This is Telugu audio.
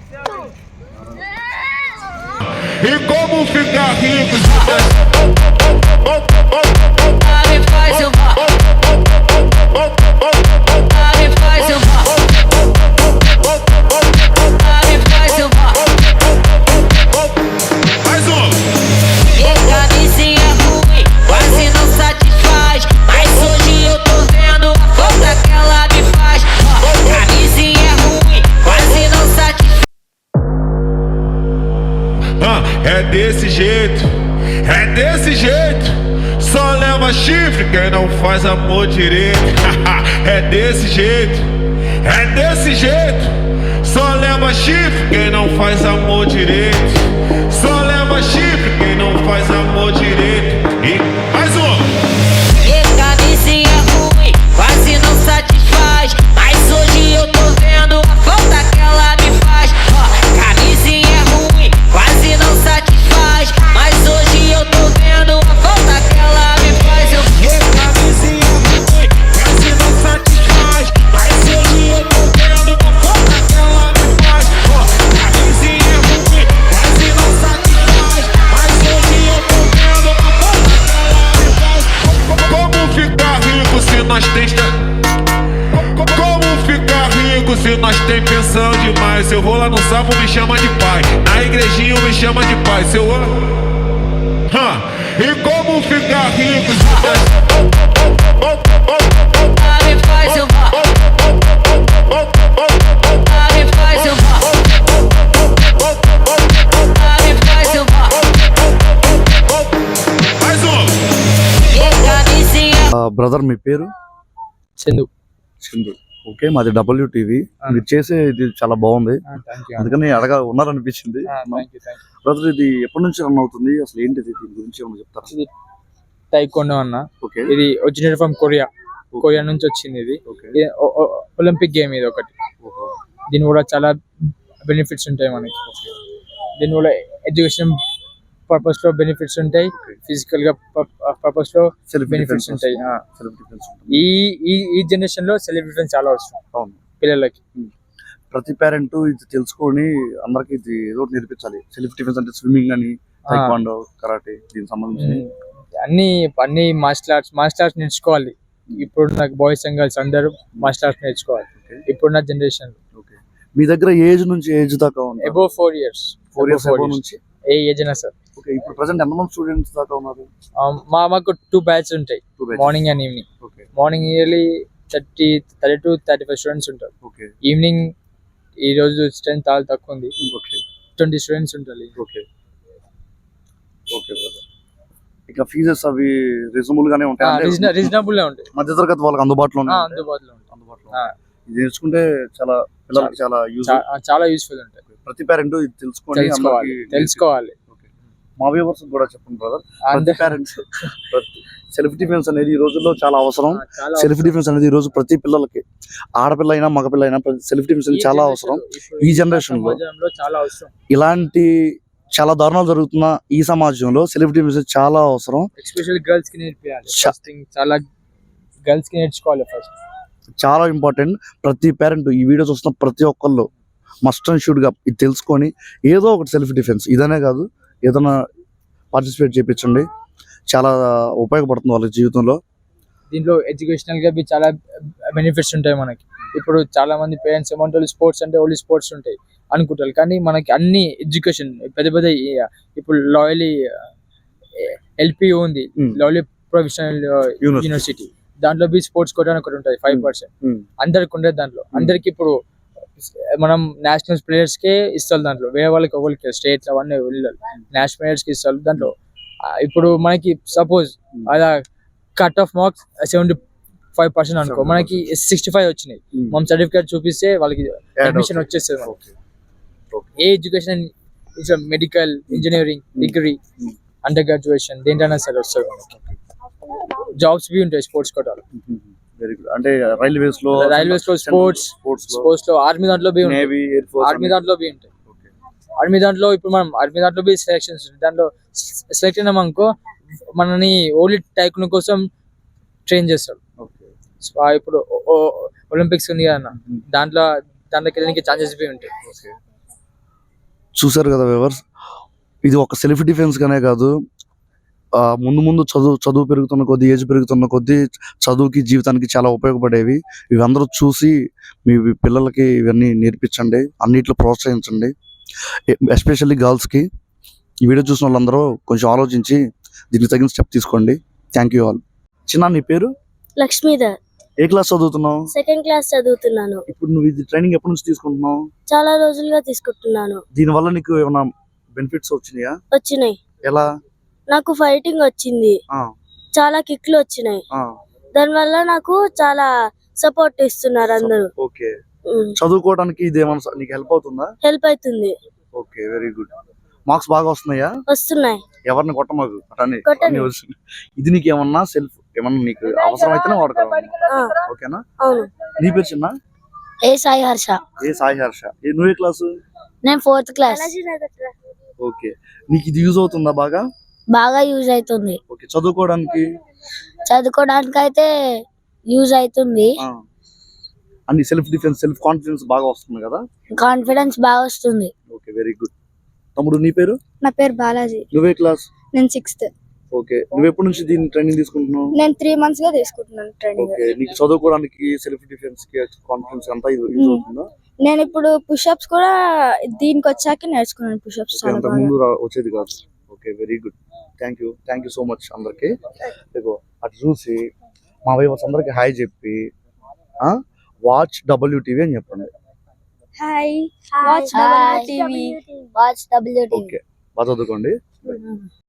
E como ficar rico? Me faz eu vá. Me faz eu vá. Me faz eu vá. Mais um. E camisinha ruim, quase não satisfaz. Mas hoje eu tô vendo a falta que ela me faz. Camisinha ruim, quase não satisfaz. É desse jeito, é desse jeito. Só leva chifre quem não faz amor direito. É desse jeito, é desse jeito. Só leva chifre quem não faz amor direito. Só leva chifre quem não faz amor direito. E mais um. E camisinha ruim, quase não satisfaz. Mas hoje eu tô vendo a falta que ela me faz. Camisinha ruim, quase não satisfaz. Mas hoje eu tô vendo a falta que ela me faz. Camisinha ruim, quase não satisfaz. Mas hoje eu tô vendo a falta que ela me faz. Camisinha ruim, quase não satisfaz. Mas hoje eu tô vendo a falta que ela me faz. Como ficar rico se nós tem... Como ficar rico se nós tem pensão demais? Se eu vou lá no sapo me chama de pai, na igrejinha me chama de pai. Se eu... E como ficar rico se nós... Me faz eu vá. Me faz eu vá. Me faz eu vá. Mais um. E camisinha. Brother మీ పేరు? చందు. చందు. ఓకే, మాది WTV. మీరు చేసే ఇది చాలా బాగుంది, అందుకని ఉన్నారనిపించింది. బ్రదర్, ఇది ఎప్పటి నుంచి రన్ అవుతుంది, అసలు ఏంటిది, దీని గురించి ఏమైనా చెప్తారా? ఇది టైకోండో అన్న. ఓకే. ఇది ఒరిజినేట్ ఫ్రమ్ కొరియా నుంచి వచ్చింది. ఇది ఒలింపిక్ గేమ్ ఇది ఒకటి. దీని కూడా చాలా బెనిఫిట్స్ ఉంటాయి మనకి. దీని కూడా ఎడ్యుకేషన్ పర్పస్ లో బెనిఫిట్స్ ఉంటాయి, ఫిజికల్ గా పర్పస్ లో బెనిఫిట్స్ ఉంటాయి. ఈ జనరేషన్ లో సెల్ఫ్ డిఫెన్స్ చాలా అవసరం పిల్లలకి. ప్రతి పేరెంట్ ఇది తెలుసుకొని అందరికి ఇది ఏదో నేర్పించాలి. సెల్ఫ్ డిఫెన్స్ అంటే స్విమ్మింగ్ అని, టైక్వాండో, కరాటే, దీనికి సంబంధించి అన్ని మార్షల్ ఆర్ట్స్ నేర్చుకోవాలి. ఇప్పుడు నాకు బాయ్స్ అండ్ గర్ల్స్ అందరూ మార్షల్ ఆర్ట్స్ నేర్చుకోవాలి ఇప్పుడున్న జనరేషన్. మీ దగ్గర ఏజ్ నుంచి ఏజ్ దాకా ఉంది? Above 4 years. 4 years నుంచి ఏ ఏజ్ అయినా సార్. ఓకే. ఇప్పుడు ప్రెసెంట్ ఎంతమంది స్టూడెంట్స్ దాకా ఉన్నారు? మాకు 2 batches ఉంటాయి, morning and evening. Morning yearly 30 to 35 students ఉంటారు. ఈవినింగ్ ఈ రోజు స్ట్రెంత్ చాలా తక్కువ ఉంది, 20 స్టూడెంట్స్ ఉంటారు. ఓకే. ఇక ఫీజెస్ అవి రీజనబుల్ గానే ఉంటాయి, రీజనబుల్ ఉంటాయి. మధ్యతరగతి వాళ్ళకి అందుబాటులో అందుబాటులో. ఇది నేర్చుకుంటే చాలా పిల్లలకి చాలా యూస్ఫుల్ ఉంటాయి. ప్రతి పేరెంట్ ఇది తెలుసుకోవాలి. మా వ్యూవర్స్ కూడా చెప్పండి బ్రదర్, ప్రతి పేరెంట్స్ సెల్ఫ్ డిఫెన్స్ అనేది ఈ రోజుల్లో చాలా అవసరం. సెల్ఫ్ డిఫెన్స్ అనేది ఈ రోజు ప్రతి పిల్లలకి, ఆడపిల్ల అయినా మగపిల్ల అయినా సెల్ఫ్ డిఫెన్స్ అనేది చాలా అవసరం. ఈ జనరేషన్ లో చాలా అవసరం. ఇలాంటి చాలా దారుణాలు జరుగుతున్న ఈ సమాజంలో సెల్ఫ్ డిఫెన్స్ చాలా అవసరం. ఎస్పెషల్లీ గర్ల్స్ కి నేర్పియాలి. చాలా గర్ల్స్ కి నేర్చుకోవాలి ఫస్ట్. చాలా ఇంపార్టెంట్. ప్రతి పేరెంట్ ఈ వీడియో చూస్తున్న ప్రతి ఒక్కళ్ళు మస్ట్ అండ్ షుడ్ గా ఇది తెలుసుకొని ఏదో ఒకటి సెల్ఫ్ డిఫెన్స్ ఇదనే కాదు ఏదైనా పార్టిసిపేట్ చేయించండి, చాలా ఉపయోగపడుతుంది వాళ్ళ జీవితంలో. దీంట్లో ఎడ్యుకేషనల్ గా చాలా బెనిఫిట్స్ ఉంటాయి మనకి. ఇప్పుడు చాలా మంది పేరెంట్స్ ఏమంటారు, స్పోర్ట్స్ అంటే ఓన్లీ స్పోర్ట్స్ ఉంటాయి అనుకుంటారు, కానీ మనకి అన్ని ఎడ్యుకేషన్ పెద్ద ఇప్పుడు లాయలీ LPU ఉంది, లాయలీ ప్రొఫెషనల్ యూనివర్సిటీ, దాంట్లో బి స్పోర్ట్స్ కోటా అని ఒకటి ఉంటుంది 5%. అందరికి ఉండేది దాంట్లో. అందరికి ఇప్పుడు మనం నేషనల్ ప్లేయర్స్ కే ఇస్తారు దాంట్లో, వేరే వాళ్ళకి ఒకరికి స్టేట్స్ అవన్నీ వెళ్ళాలి, నేషనల్ ప్లేయర్స్ కి ఇస్తారు దాంట్లో. ఇప్పుడు మనకి సపోజ్ అలా కట్ ఆఫ్ మార్క్స్ 75% అనుకో, మనకి 65 వచ్చినాయి, మనం సర్టిఫికేట్ చూపిస్తే వాళ్ళకి అడ్మిషన్ వచ్చేస్తుంది. ఏ education, medical, engineering, degree, under graduation దేంట్లోనే సరే వస్తుంది మనకి. జాబ్స్ బి ఉంటాయి స్పోర్ట్స్ కోటాలో. Very good. అంటే రైల్వేస్ లో స్పోర్ట్స్ లో ఆర్మీ దాంట్లో బి ఉంటాయి, ఆర్మీ దాంట్లో బి ఉంటాయి. ఆర్మీ దాంట్లో ఇప్పుడు మనం ఆర్మీ దాంట్లో బి సెలెక్షన్స్ దాంట్లో సెలెక్ట్ అయినాం అనుకో, మనని ఓన్లీ టైక్వాండో కోసం ట్రైన్ చేస్తాడు. ఇప్పుడు ఒలింపిక్స్ ఉంది కదా, దాంట్లోకి వెళ్ళడానికి ఛాన్సెస్ బి ఉంటాయి. చూసారు కదా వ్యూవర్స్, ఇది ఒక సెల్ఫ్ డిఫెన్స్ గానే కాదు, ముందు ముందు చదువు పెరుగుతున్న కొద్దీ, ఏజ్ పెరుగుతున్న కొద్దీ చదువుకి జీవితానికి చాలా ఉపయోగపడేవి. ఇవి అందరూ చూసి మీ పిల్లలకి ఇవన్నీ నేర్పించండి, అన్నిట్లో ప్రోత్సహించండి. ఎస్పెషల్లీ గర్ల్స్కి. ఈ వీడియో చూసిన వాళ్ళందరూ కొంచెం ఆలోచించి దీనికి తగిన స్టెప్ తీసుకోండి. Thank you all. చిన్న, నీ పేరు? లక్ష్మీధర్. ఏ క్లాస్ చదువుతున్నావు? సెకండ్ క్లాస్ చదువుతున్నాను. ఇప్పుడు నువ్వు ఇది ట్రైనింగ్ ఎప్పటి నుంచి తీసుకుంటున్నావు? చాలా రోజులుగా తీసుకుంటున్నాను. దీని వల్ల నీకు ఏమైనా బెనిఫిట్స్ వచ్చినాయా? వచ్చినాయి. ఎలా? నాకు ఫైటింగ్ వచ్చింది, ఆ, చాలా కిక్లు వచ్చినాయి. ఆ, దానివల్ల నాకు చాలా సపోర్ట్ ఇస్తున్నారు అందరూ. ఓకే. చదువుకోవడానికి ఇది ఏమైనా నీకు హెల్ప్ అవుతుందా? హెల్ప్ అవుతుంది. Okay, very good. మార్క్స్ బాగా వస్తున్నాయా? వస్తున్నాయి. ఎవరిని కొట్టమాకు, అటని కొట్టను. అన్ని వస్తున్నాయి. ఇది నీకు ఏమన్నా ఏమన్నా నీకు అవసరం అయితేనే వాడుకోవాలి, ఓకేనా? అవును. నీ పేరు చిన్న? ఏ సాయి హర్ష. ఏ సాయి హర్ష. నువ్వే క్లాసు? నేను 4th క్లాస్. ఓకే. నీకు ఇది యూజ్ అవుతుందా బాగా? బాగా యూజ్ అవుతుంది. ఓకే. చదువుకోవడానికి అయితే యూజ్ అవుతుంది. అన్ని సెల్ఫ్ డిఫెన్స్, సెల్ఫ్ కాన్ఫిడెన్స్ బాగా వస్తుంది కదా? కాన్ఫిడెన్స్ బాగా వస్తుంది. Okay, very good. తమ్ముడు, నీ పేరు? నా పేరు బాలాజీ. నువ్వే క్లాస్? నేను 6th. ఓకే. నువ్వు ఎప్పటి నుంచి దీన్ని ట్రైనింగ్ తీసుకుంటున్నావు? నేను 3 months గా తీసుకుంటున్నాను ట్రైనింగ్. ఓకే. నీకు చదువుకోవడానికి, సెల్ఫ్ డిఫెన్స్ కి, కాన్ఫిడెన్స్ అంతా యూజ్ అవుతుందా? నేను ఇప్పుడు పుషప్స్ కూడా దీనికి వచ్చాక నేర్చుకున్నాను. పుషప్స్ చాలా అంత బాగా. ముందు వచ్చేది కాదు. Okay, very good. Thank you so much అందరికి. అటు చూసి మా వైవర్స్ అందరికి హాయ్ చెప్పి వాచ్ WTV అని చెప్పండి. Hi, watch WTV. ఓకే, బాగా చదువుకోండి.